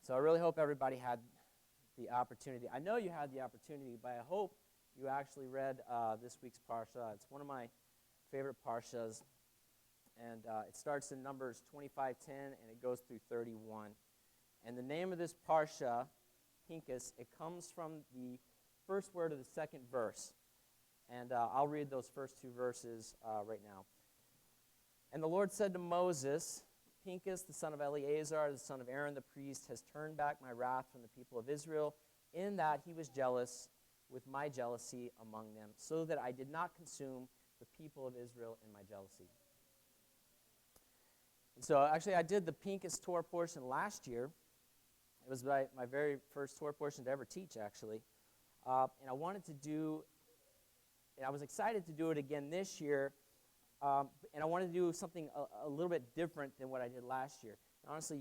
So I really hope everybody had the opportunity. I know you had the opportunity, but I hope you actually read this week's parsha. It's one of my favorite parshas, and it starts in Numbers 25:10, and it goes through 31. And the name of this parsha, Pinchas, it comes from the first word of the second verse. And I'll read those first two verses right now. And the Lord said to Moses, Pinchas, the son of Eleazar, the son of Aaron the priest, has turned back my wrath from the people of Israel, in that he was jealous with my jealousy among them, so that I did not consume the people of Israel in my jealousy. And so actually I did the Pinchas Torah portion last year. It was my very first Torah portion to ever teach, actually. And I wanted to do, and I was excited to do it again this year, and I wanted to do something a little bit different than what I did last year. And honestly,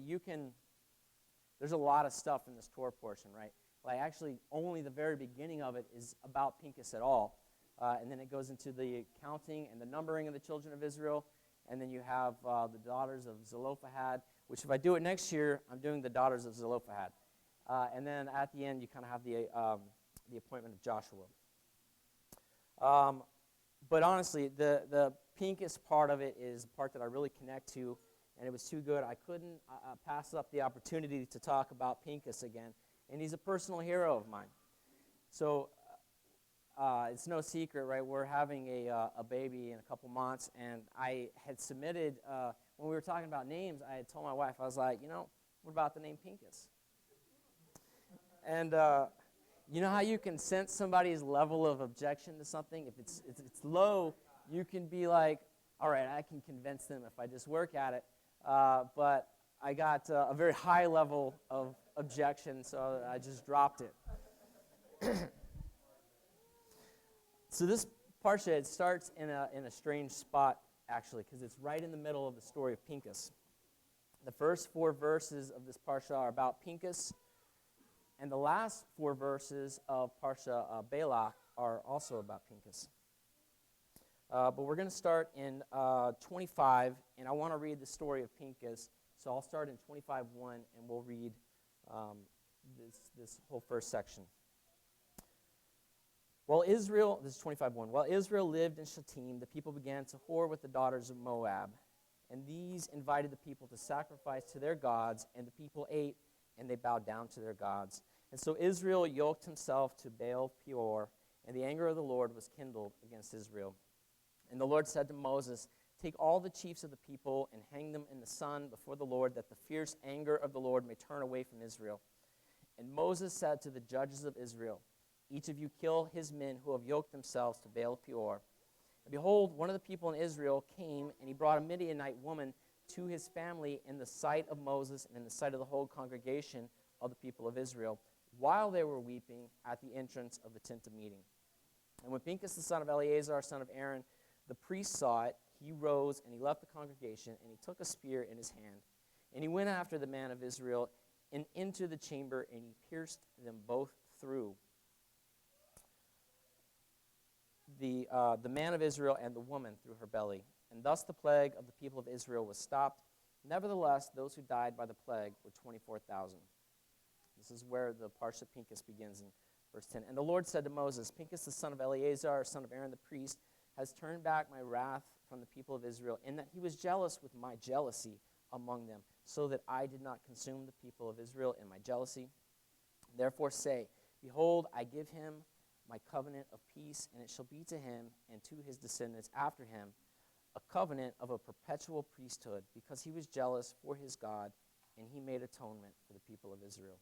there's a lot of stuff in this Torah portion, right? Like actually only the very beginning of it is about Pinchas at all. And then it goes into the counting and the numbering of the children of Israel. And then you have the daughters of Zelophehad, which if I do it next year, I'm doing the daughters of Zelophehad. And then at the end, you kind of have the appointment of Joshua. But honestly, the Pinchas part of it is the part that I really connect to, and it was too good. I couldn't pass up the opportunity to talk about Pinchas again, and he's a personal hero of mine. So it's no secret, right? We're having a baby in a couple months, and I had submitted, when we were talking about names, I had told my wife, I was like, what about the name Pinchas? And you know how you can sense somebody's level of objection to something? If it's low, you can be like, all right, I can convince them if I just work at it. But I got a very high level of objection, so I just dropped it. So this parsha, it starts in a strange spot, actually, because it's right in the middle of the story of Pinchas. The first 4 verses of this parsha are about Pinchas, and the last 4 verses of Parsha Balak are also about Pinchas. But we're going to start in 25, and I want to read the story of Pinchas. So I'll start in 25:1, and we'll read this whole first section. This is 25:1. While Israel lived in Shittim, the people began to whore with the daughters of Moab. And these invited the people to sacrifice to their gods, and the people ate, and they bowed down to their gods. And so Israel yoked himself to Baal Peor, and the anger of the Lord was kindled against Israel. And the Lord said to Moses, take all the chiefs of the people and hang them in the sun before the Lord, that the fierce anger of the Lord may turn away from Israel. And Moses said to the judges of Israel, each of you kill his men who have yoked themselves to Baal Peor. And behold, one of the people in Israel came, and he brought a Midianite woman to his family in the sight of Moses and in the sight of the whole congregation of the people of Israel, while they were weeping at the entrance of the tent of meeting. And when Pinchas, the son of Eleazar, son of Aaron, the priest saw it, he rose and he left the congregation, and he took a spear in his hand. And he went after the man of Israel and into the chamber, and he pierced them both through, the man of Israel and the woman through her belly. And thus the plague of the people of Israel was stopped. Nevertheless, those who died by the plague were 24,000. This is where the Parsha Pinchas begins in verse 10. And the Lord said to Moses, Pinchas, the son of Eleazar, son of Aaron the priest, has turned back my wrath from the people of Israel, in that he was jealous with my jealousy among them, so that I did not consume the people of Israel in my jealousy. Therefore say, behold, I give him my covenant of peace, and it shall be to him and to his descendants after him a covenant of a perpetual priesthood, because he was jealous for his God, and he made atonement for the people of Israel.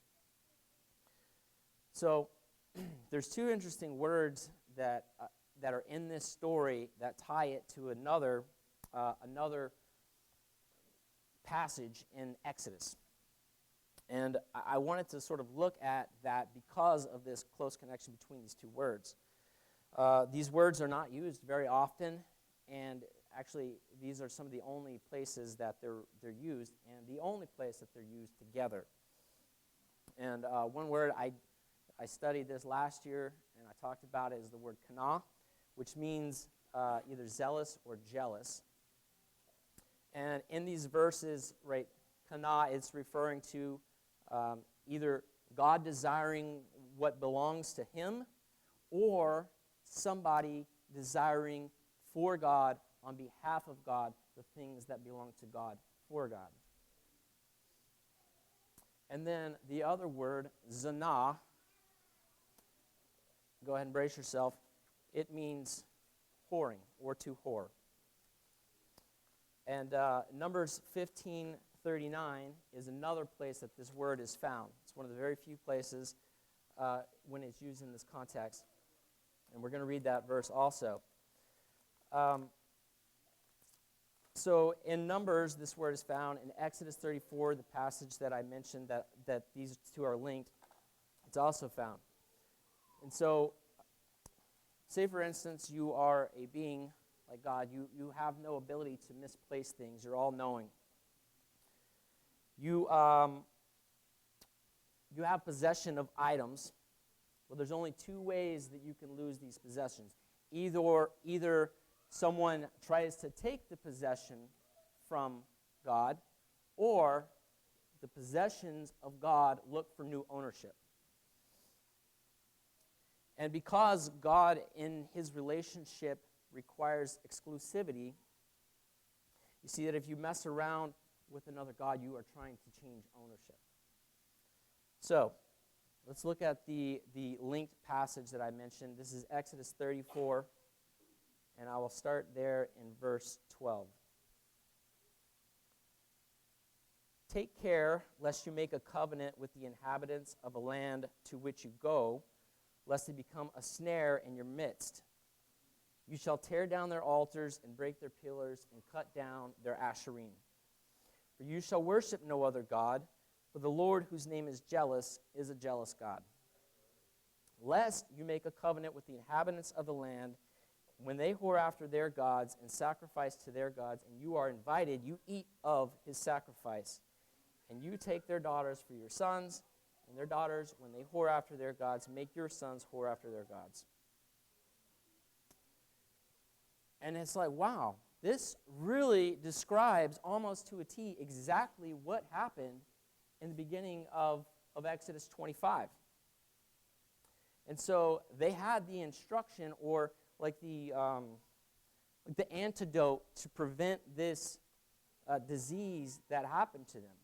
So there's 2 interesting words that are in this story that tie it to another passage in Exodus. And I wanted to sort of look at that because of this close connection between these 2 words. These words are not used very often, and actually these are some of the only places that they're used, and the only place that they're used together. And one word I studied this last year, and I talked about it, is the word kana, which means either zealous or jealous. And in these verses, right, kana is referring to Either God desiring what belongs to him, or somebody desiring for God, on behalf of God, the things that belong to God for God. And then the other word, zanah, go ahead and brace yourself. It means whoring or to whore. And Numbers 15:39 is another place that this word is found. It's one of the very few places when it's used in this context. And we're going to read that verse also. So in Numbers, this word is found. In Exodus 34, the passage that I mentioned that these two are linked, it's also found. And so, say for instance, you are a being like God. You have no ability to misplace things. You're all-knowing. You have possession of items. Well, there's only two ways that you can lose these possessions. Either someone tries to take the possession from God, or the possessions of God look for new ownership. And because God, in his relationship, requires exclusivity, you see that if you mess around with another God, you are trying to change ownership. So, let's look at the linked passage that I mentioned. This is Exodus 34, and I will start there in verse 12. Take care lest you make a covenant with the inhabitants of a land to which you go, lest they become a snare in your midst. You shall tear down their altars and break their pillars and cut down their asherim. For you shall worship no other God, for the Lord, whose name is jealous, is a jealous God. Lest you make a covenant with the inhabitants of the land, when they whore after their gods and sacrifice to their gods, and you are invited, you eat of his sacrifice. And you take their daughters for your sons, and their daughters, when they whore after their gods, make your sons whore after their gods. And it's like, wow, this really describes almost to a T exactly what happened in the beginning of Exodus 25. And so they had the instruction, or like the antidote to prevent this disease that happened to them.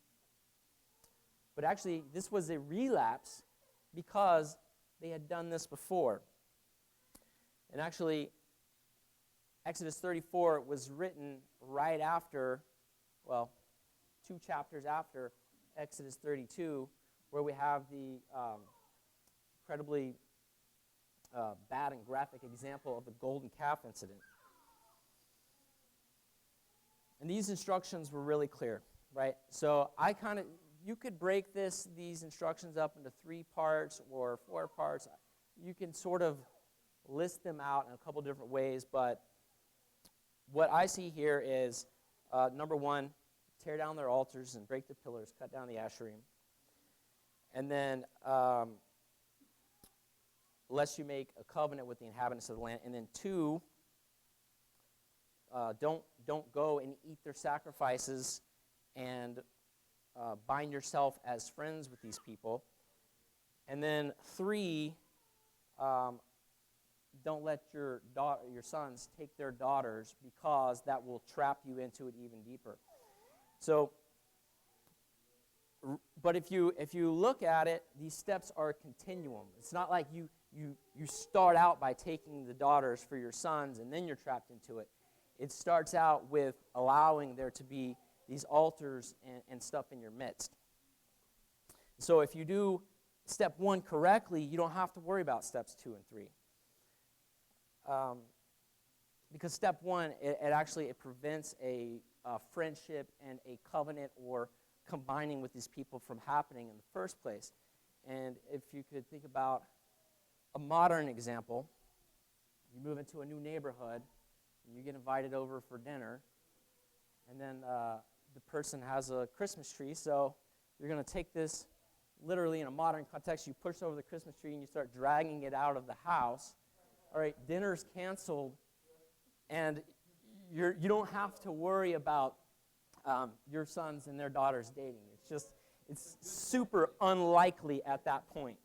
But actually, this was a relapse because they had done this before. And actually, Exodus 34 was written right after, well, 2 chapters after Exodus 32, where we have the incredibly bad and graphic example of the golden calf incident. And these instructions were really clear, right? So you could break these instructions up into 3 parts or 4 parts. You can sort of list them out in a couple different ways, but what I see here is, number 1, tear down their altars and break the pillars, cut down the asherim. And then, lest you make a covenant with the inhabitants of the land. And then 2, don't go and eat their sacrifices and bind yourself as friends with these people. And then 3, don't let your sons take their daughters, because that will trap you into it even deeper. So, but if you look at it, these steps are a continuum. It's not like you start out by taking the daughters for your sons and then you're trapped into it. It starts out with allowing there to be these altars and stuff in your midst. So if you do step 1 correctly, you don't have to worry about steps 2 and 3. Because step 1, it prevents a friendship and a covenant or combining with these people from happening in the first place. And if you could think about a modern example, you move into a new neighborhood, and you get invited over for dinner, and then the person has a Christmas tree, so you're going to take this, literally in a modern context, you push over the Christmas tree and you start dragging it out of the house. All right, dinner's canceled, and you don't have to worry about your sons and their daughters dating. It's super unlikely at that point.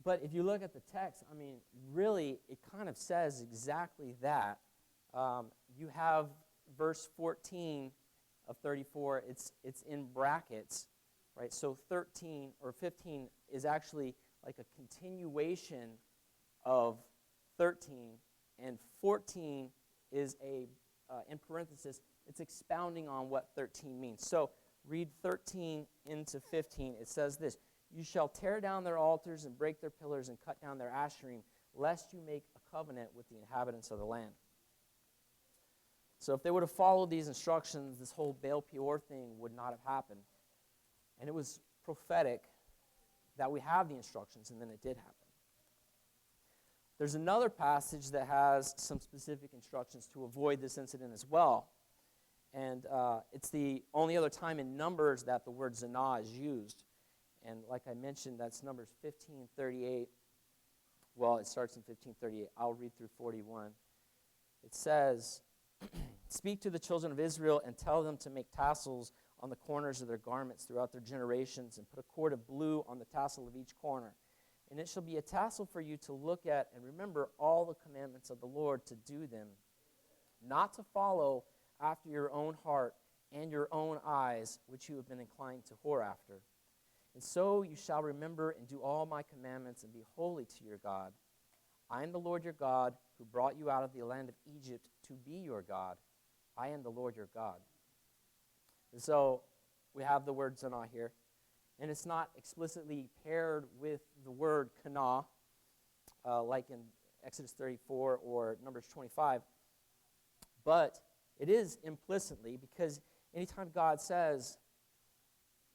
But if you look at the text, I mean, really, it kind of says exactly that. You have verse 14 of 34, it's in brackets, right? So 13 or 15 is actually like a continuation of 13, and 14 is in parenthesis, it's expounding on what 13 means. So read 13 into 15. It says this: "You shall tear down their altars and break their pillars and cut down their asherim, lest you make a covenant with the inhabitants of the land." So if they would have followed these instructions, this whole Baal Peor thing would not have happened. And it was prophetic that we have the instructions, and then it did happen. There's another passage that has some specific instructions to avoid this incident as well. And it's the only other time in Numbers that the word zanah is used. And like I mentioned, that's Numbers 15:38. Well, it starts in 15:38. I'll read through 41. It says, "Speak to the children of Israel and tell them to make tassels on the corners of their garments throughout their generations, and put a cord of blue on the tassel of each corner. And it shall be a tassel for you to look at and remember all the commandments of the Lord, to do them, not to follow after your own heart and your own eyes, which you have been inclined to whore after. And so you shall remember and do all my commandments and be holy to your God. I am the Lord your God, who brought you out of the land of Egypt to be your God. I am the Lord your God." And so we have the word zanah here. And it's not explicitly paired with the word kana, like in Exodus 34 or Numbers 25. But it is implicitly, because anytime God says,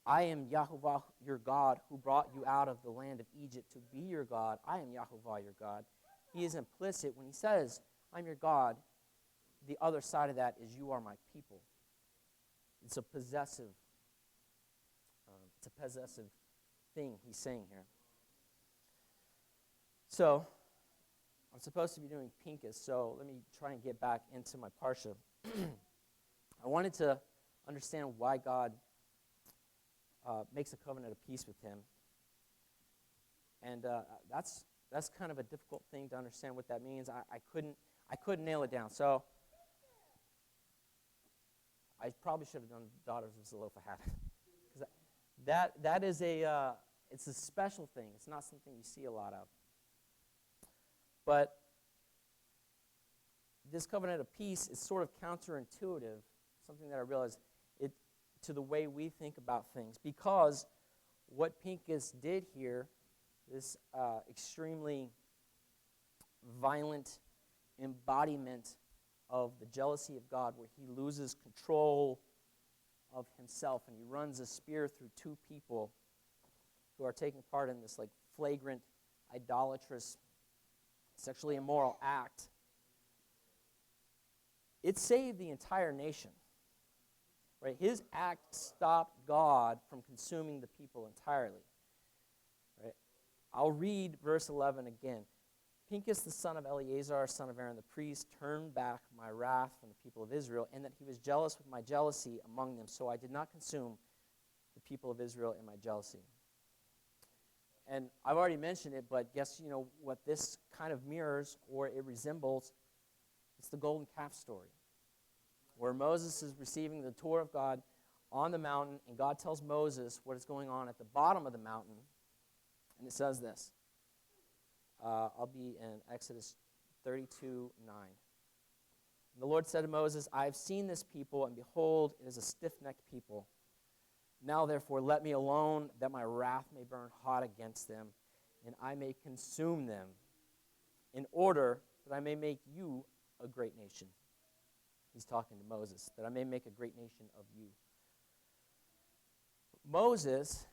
"I am Yahuwah your God, who brought you out of the land of Egypt to be your God. I am Yahuwah your God," he is implicit when he says, "I'm your God." The other side of that is, "You are my people." It's a possessive thing he's saying here. So, I'm supposed to be doing Pinchas, so let me try and get back into my Parsha. I wanted to understand why God makes a covenant of peace with him. And that's kind of a difficult thing to understand what that means. I couldn't nail it down. So I probably should have done Daughters of Zelophehad. Because that is it's a special thing. It's not something you see a lot of. But this covenant of peace is sort of counterintuitive, something that I realized, to the way we think about things. Because what Pinchas did here, this extremely violent embodiment of the jealousy of God, where he loses control of himself and he runs a spear through two people who are taking part in this like flagrant, idolatrous, sexually immoral act. It saved the entire nation. Right? His act stopped God from consuming the people entirely. Right? I'll read verse 11 again. "Pinchas the son of Eleazar, son of Aaron the priest, turned back my wrath from the people of Israel, and that he was jealous with my jealousy among them. So I did not consume the people of Israel in my jealousy." And I've already mentioned it, but guess you know what this kind of mirrors, or it resembles? It's the golden calf story, where Moses is receiving the Torah of God on the mountain, and God tells Moses what is going on at the bottom of the mountain. And it says this. I'll be in Exodus 32:9. "The Lord said to Moses, I have seen this people, and behold, it is a stiff-necked people. Now, therefore, let me alone, that my wrath may burn hot against them, and I may consume them, in order that I may make you a great nation." He's talking to Moses, "that I may make a great nation of you." Moses,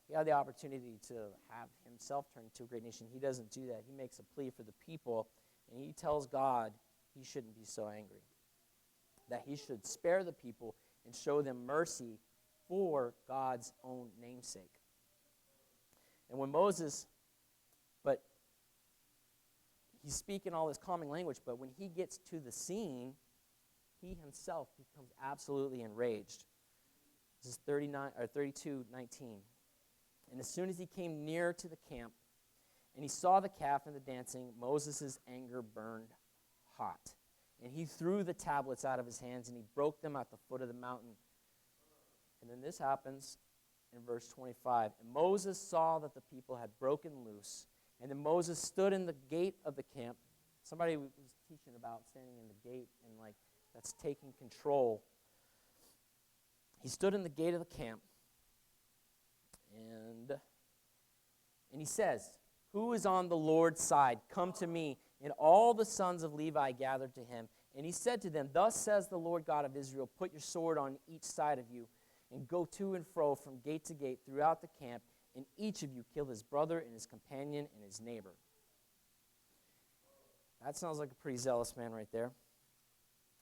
he had the opportunity to have himself turn into a great nation. He doesn't do that. He makes a plea for the people, and he tells God he shouldn't be so angry, that he should spare the people and show them mercy for God's own namesake. And when Moses, but he's speaking all this calming language, but when he gets to the scene, he himself becomes absolutely enraged. This is 32:19. And as soon as he came near to the camp, and he saw the calf and the dancing, Moses' anger burned hot. And he threw the tablets out of his hands, and he broke them at the foot of the mountain. And then this happens in verse 25. And Moses saw that the people had broken loose. And then Moses stood in the gate of the camp. Somebody was teaching about standing in the gate, and that's taking control. He stood in the gate of the camp, and he says, "Who is on the Lord's side? Come to me." And all the sons of Levi gathered to him. And he said to them, "Thus says the Lord God of Israel, put your sword on each side of you, and go to and fro from gate to gate throughout the camp, and each of you kill his brother and his companion and his neighbor." That sounds like a pretty zealous man right there.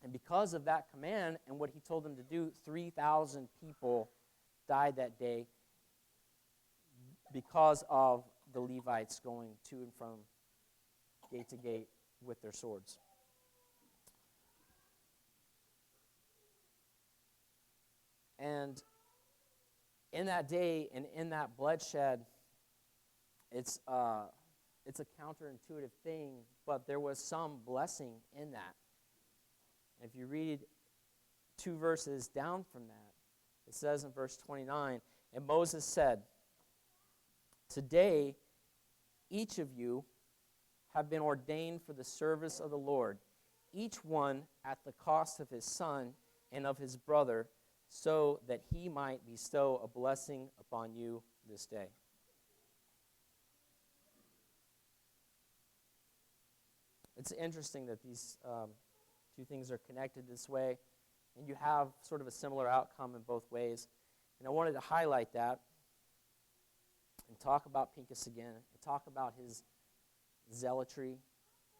And because of that command and what he told them to do, 3,000 people died that day because of the Levites going to and from gate to gate with their swords. And in that day and in that bloodshed, it's a counterintuitive thing, but there was some blessing in that. If you read 2 verses down from that, it says in verse 29, "And Moses said, 'Today each of you have been ordained for the service of the Lord, each one at the cost of his son and of his brother, so that he might bestow a blessing upon you this day.'" It's interesting that these two things are connected this way, and you have sort of a similar outcome in both ways. And I wanted to highlight that and talk about Pinchas again, and talk about his zealotry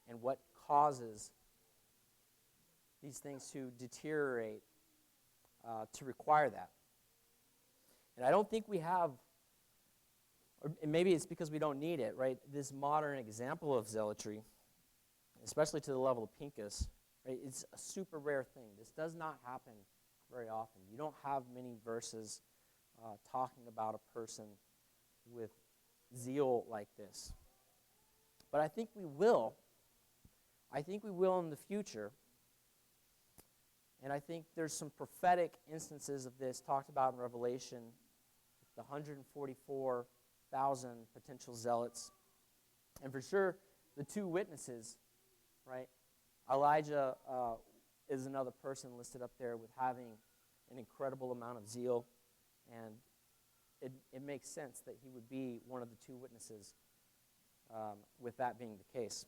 and what causes these things to deteriorate, to require that. And I don't think we have, or maybe it's because we don't need it, right? This modern example of zealotry, especially to the level of Pinchas, right? It's a super rare thing. This does not happen very often. You don't have many verses talking about a person with zeal like this. But I think we will. I think we will in the future. And I think there's some prophetic instances of this talked about in Revelation, the 144,000 potential zealots. And for sure, the 2 witnesses, right? Elijah is another person listed up there with having an incredible amount of zeal, and it makes sense that he would be one of the 2 witnesses with that being the case.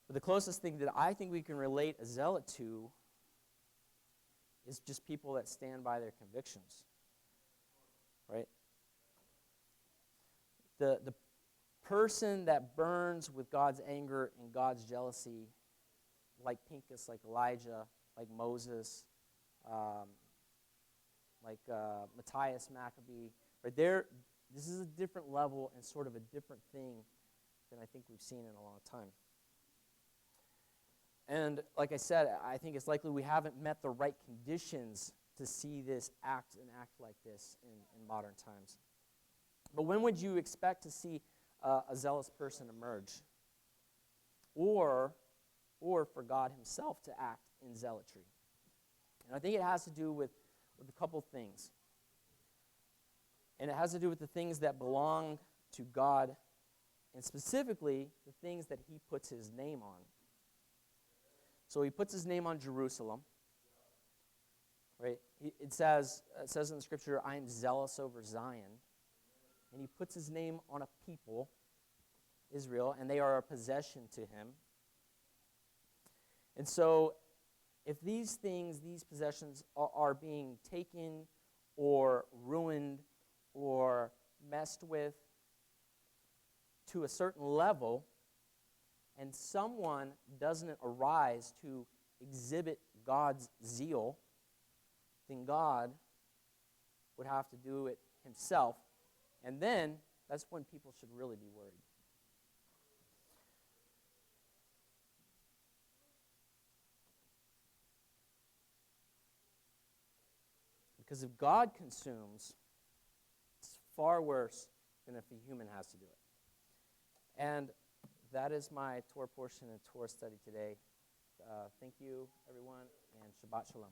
But the closest thing that I think we can relate a zealot to is just people that stand by their convictions, right? The person that burns with God's anger and God's jealousy, like Pinchas, like Elijah, like Moses, like Matthias Maccabee, right there, this is a different level and sort of a different thing than I think we've seen in a long time. And like I said, I think it's likely we haven't met the right conditions to see this act like this in modern times. But when would you expect to see a zealous person emerge? Or for God himself to act in zealotry? And I think it has to do with a couple things. And it has to do with the things that belong to God, and specifically the things that he puts his name on. So he puts his name on Jerusalem, right? It says in the scripture, "I am zealous over Zion." And he puts his name on a people, Israel, and they are a possession to him. And so if these things, these possessions are being taken or ruined or messed with to a certain level, and someone doesn't arise to exhibit God's zeal, then God would have to do it himself. And then that's when people should really be worried. Because if God consumes, it's far worse than if a human has to do it. And that is my Torah portion and Torah study today. Thank you, everyone, and Shabbat Shalom.